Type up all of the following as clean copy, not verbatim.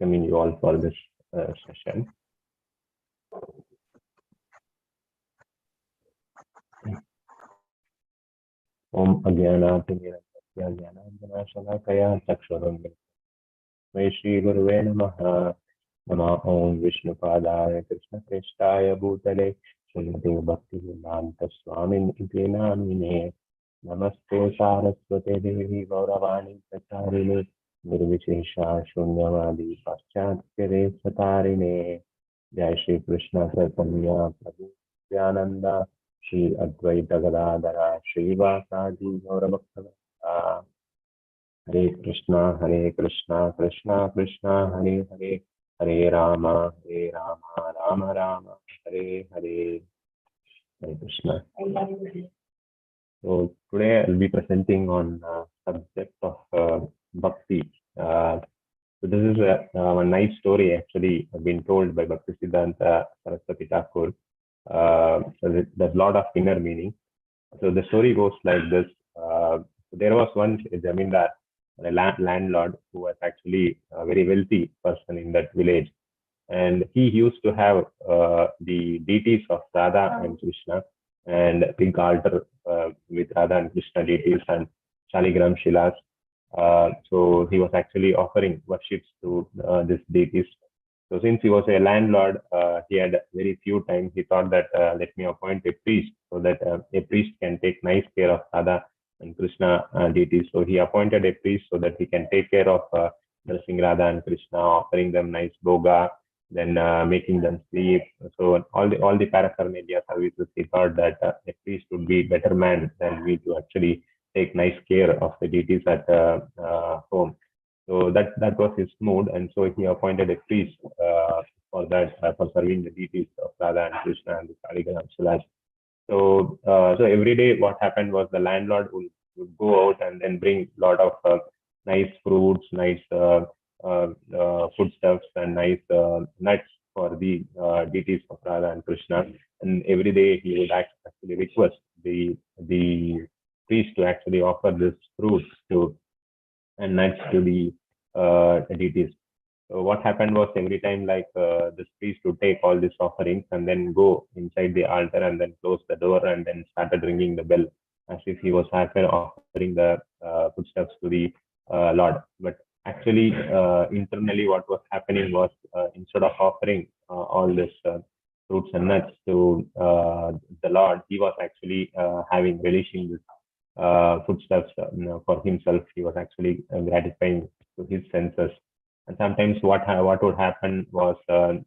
welcoming you all for this session. Om Ajnanatimiratasya Jnananjanashalakaya Chakshurunmiltam Shri Guruve Namaha. Nama Om Vishnupadaya Krishna Krishtaya Bhutale Srimate Bhakti Vedanta Swamin Iti Namine. Namaste Saraswate Devi Gauravani Pracharine Nirvishesha Shunyavadi Paschatya Satarine. Jai Shri Krishna Chaitanya Prabhu Nityananda Shri Advaita Gadadhara Shri Vasadi Gauravakta. Hare Krishna Krishna Krishna Hare Hare Hare Rama Rama Rama Hare Hare. Hare Krishna. So today I'll be presenting on subject of bhakti. So this is a nice story actually been told by Bhaktisiddhanta Saraswati Thakur. So there's a lot of inner meaning. So the story goes like this. There was once a zamindar, a landlord, who was actually a very wealthy person in that village. And he used to have the deities of Radha and Krishna, and a big altar with Radha and Krishna deities and Shaligram Shilas. So he was actually offering worships to these deities. So since he was a landlord, he had very few time. He thought that let me appoint a priest so that a priest can take nice care of Radha and Krishna deities. So he appointed a priest so that he can take care of nursing Radha and Krishna, offering them nice boga, then making them sleep. So all the paraphernalia services, he thought that a priest would be better man than me to actually take nice care of the deities at home. So that was his mood, and so he appointed a priest for that, for serving the deities of Radha and Krishna and the Shaligram Shilas. So every day what happened was the landlord would go out and then bring a lot of nice fruits, nice foodstuffs, and nice nuts for the deities of Radha and Krishna. And every day he would actually request the priest to actually offer this fruits to and nuts to the deities. So what happened was every time this priest would take all these offerings and then go inside the altar and then close the door and then started ringing the bell as if he was offering the foodstuffs to the Lord. But actually internally what was happening was instead of offering all this fruits and nuts to the Lord, he was actually relishing this foodstuffs for himself. He was actually gratifying to his senses. And sometimes what would happen was when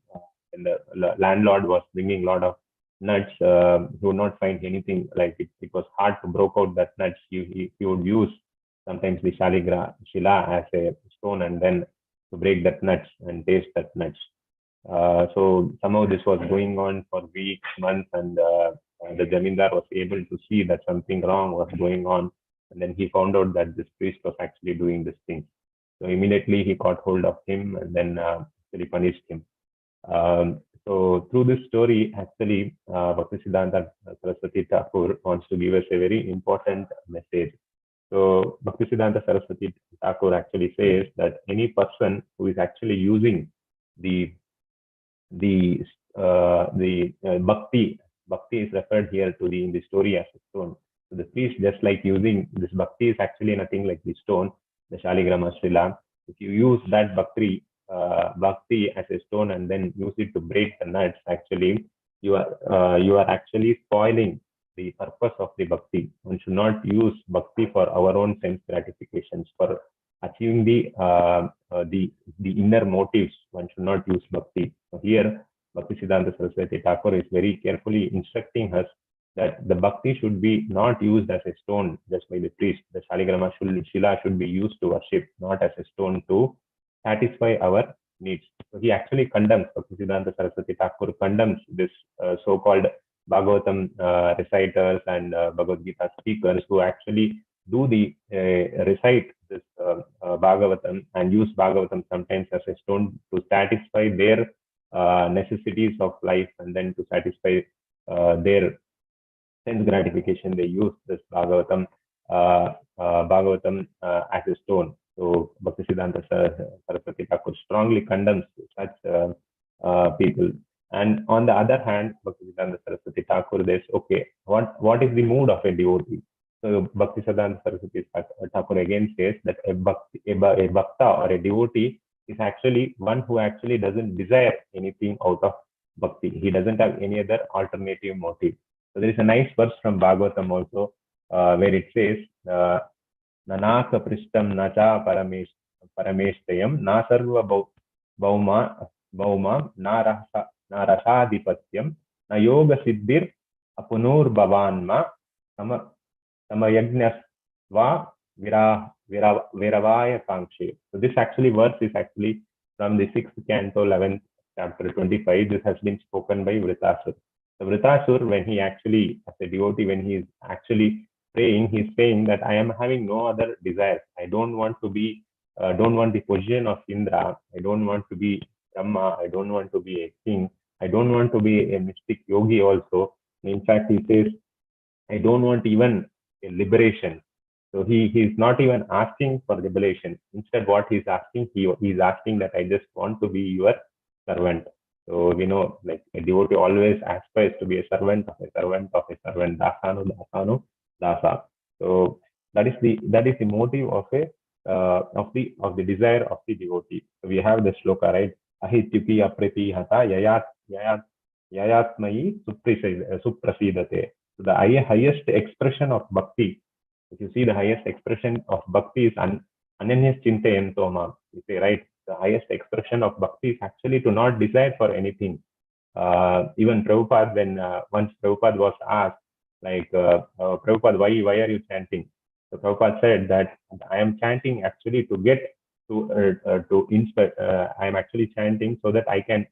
the landlord was bringing a lot of nuts, he would not find anything. Like it was hard to broke out that nuts. He would use sometimes the shila as a stone and then to break that nuts and taste that nuts. So somehow this was going on for weeks, months, and the Jamindar was able to see that something wrong was going on. And then he found out that this priest was actually doing this thing. So immediately he caught hold of him and then actually punished him. So through this story, actually, Bhaktisiddhanta Saraswati Thakur wants to give us a very important message. So Bhaktisiddhanta Saraswati Thakur actually says that any person who is actually using the bhakti is referred here to in the story as a stone. So the priest, just like using this bhakti, is actually nothing like the stone, the Shaligrama Shila. If you use that bhakti as a stone and then use it to break the nuts, actually you are actually spoiling the purpose of the bhakti. One should not use bhakti for our own sense gratifications. For achieving the inner motives, one should not use bhakti. So here, Bhaktisiddhanta Saraswati Thakur is very carefully instructing us that the bhakti should be not used as a stone just by the priest. The Shaligrama Shila should be used to worship, not as a stone to satisfy our needs. So he actually condemns, Bhaktisiddhanta Saraswati Thakur condemns this so-called Bhagavatam reciters and Bhagavad Gita speakers who actually do recite this Bhagavatam and use Bhagavatam sometimes as a stone to satisfy their necessities of life, and then to satisfy their sense gratification. They use this Bhagavatam as a stone. So Bhaktisiddhanta Saraswati Thakur strongly condemns such people. And on the other hand, Bhaktisiddhanta Saraswati Thakur says, okay, what is the mood of a devotee? So Bhaktisiddhanta Saraswati Thakur again says that a bhakta or a devotee is actually one who actually doesn't desire anything out of bhakti. He doesn't have any other alternative motive. So there is a nice verse from Bhagavatam also where it says, Nanaka Prishtam Nacha Parameshtayam Na Sarva Bauma Na Rasadhipatyam Na Yoga Siddhir Apunur Bhavanma Samayajnasva Viravaya Kankshe. So this actually verse is actually from the 6th canto, 11th chapter 25. This has been spoken by Vritasur. So Vritasur, when he actually, as a devotee, when he is actually praying, he's saying that I am having no other desires. I don't want to be, don't want the position of Indra. I don't want to be Brahma. I don't want to be a king. I don't want to be a mystic yogi also. In fact, he says, I don't want even a liberation. So he's not even asking for liberation. Instead, what he's asking, he's asking that I just want to be your servant. So we know, like a devotee always aspires to be a servant of a servant of a servant. Dasanu, dasa. So that is the motive of the desire of the devotee. So we have the shloka, right? Ahityuki apriti hata yayatmai suprasidate. So the highest expression of bhakti, if you see the highest expression of bhakti is ananyas chintayanto mam. You say, right? The highest expression of bhakti is actually to not desire for anything. Even Prabhupada, when once Prabhupada was asked, like, Prabhupada, why are you chanting? So Prabhupada said that I am chanting actually to get to inspire. I am actually chanting so that I can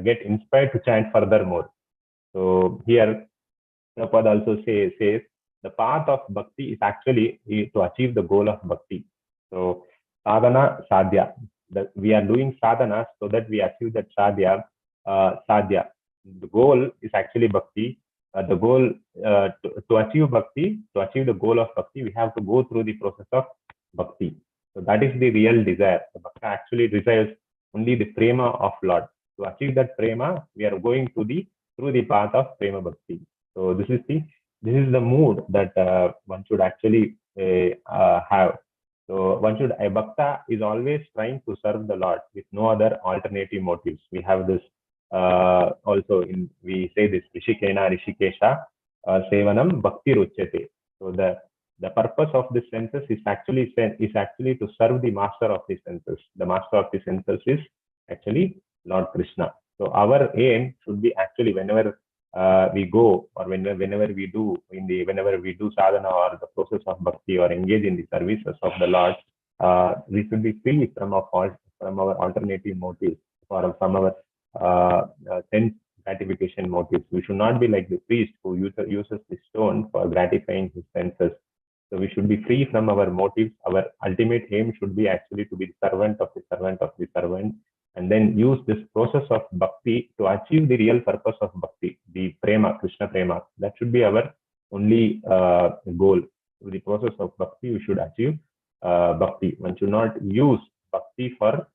get inspired to chant furthermore. So here Prabhupada also says the path of bhakti is actually to achieve the goal of bhakti. So sadhana sadhya. We are doing sadhana so that we achieve that sadhya. The goal is actually bhakti. The goal to achieve bhakti, to achieve the goal of bhakti, we have to go through the process of bhakti. So that is the real desire. The bhakta actually desires only the prema of Lord. To achieve that prema, we are going through the path of prema bhakti. So this is the mood that one should actually have. So a bhakta is always trying to serve the Lord with no other alternative motives. We have this also we say this Rishikena Rishikesha Sevanam Bhakti Ruchyate. So the purpose of the senses is actually to serve the master of the senses. The master of the senses is actually Lord Krishna. So our aim should be actually whenever we go or whenever we do sadhana or the process of bhakti or engage in the services of the Lord, we should be free from our alternative motives or from our sense gratification motives. We should not be like the priest who uses the stone for gratifying his senses. So we should be free from our motives. Our ultimate aim should be actually to be the servant of the servant of the servant, and then use this process of bhakti to achieve the real purpose of bhakti, the prema, Krishna prema. That should be our only goal. Through the process of bhakti, we should achieve bhakti. One should not use bhakti for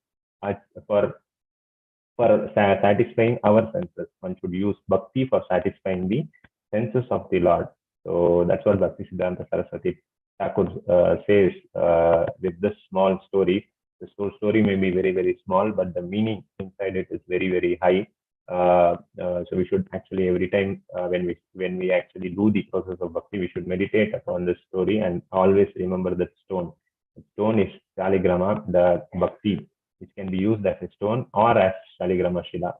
satisfying our senses. One should use bhakti for satisfying the senses of the Lord. So that's what Bhaktisiddhanta Saraswati Thakur says with this small story. The story may be very, very small, but the meaning inside it is very, very high. So we should actually every time when we actually do the process of bhakti, we should meditate upon this story and always remember that stone. The stone is Shaligrama, the bhakti, which can be used as a stone or as Shaligrama Shila.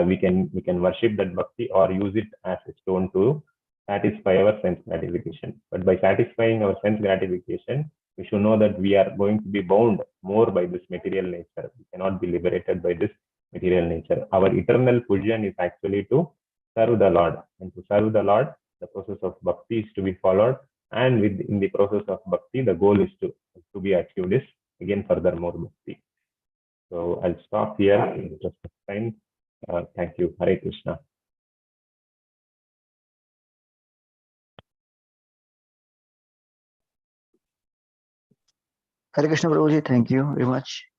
We can worship that bhakti or use it as a stone to satisfy our sense gratification. But by satisfying our sense gratification, we should know that we are going to be bound more by this material nature. We cannot be liberated by this material nature. Our eternal position is actually to serve the Lord. And to serve the Lord, the process of bhakti is to be followed. And in the process of bhakti, the goal is to be achieved is again furthermore bhakti. So I'll stop here in just a time. Thank you. Hare Krishna. Hare Krishna Prabhuji, thank you very much.